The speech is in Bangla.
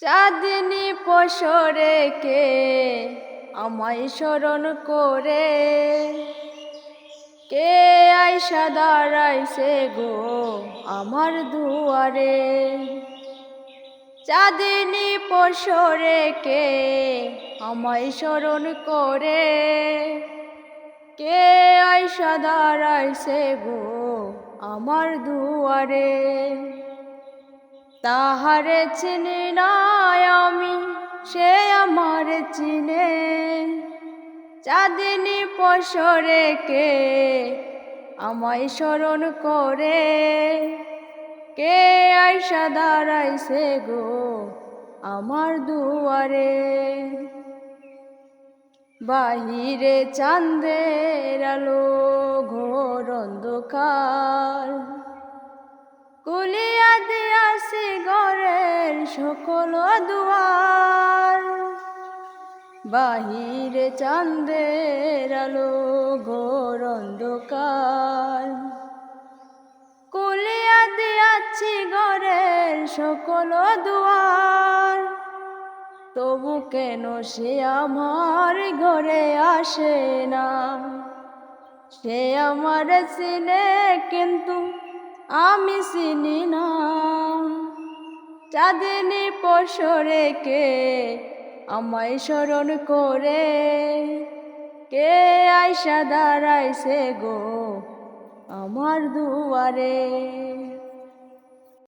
চাঁদনী পসরে কে আমায় স্মরণ করে, কে আইসা দাঁড়াইছে গো আমার দুয়ারে। চাঁদনী পসরে কে আমায় স্মরণ করে, কে আইসা দাঁড়াইছে গো আমার দুয়ারে। তাহারে চিনি নাই আমি, সে আমার চিনে। চাঁদনী পসরে কে আমায় স্মরণ করে, কে আইসা দাঁড়াইছে গো আমার দুয়ারে। বাহিরে চাঁদের আলো ঘোর অন্ধকার, কুলিয়া দিয়াছি ঘরের সকল দুয়ার। বাহিরে চাঁদের আলো ঘোর অন্ধকার, কুলিয়া দিয়াছি ঘরের সকল দুয়ার। তবু কেন সে আমার ঘরে আসে না, সে আমার চিনে কিন্তু আমি চিনি না। চাঁদনী পসরে কে আমায় স্মরণ করে, কে আইসা দাঁড়াইছে গো আমার দুয়ারে।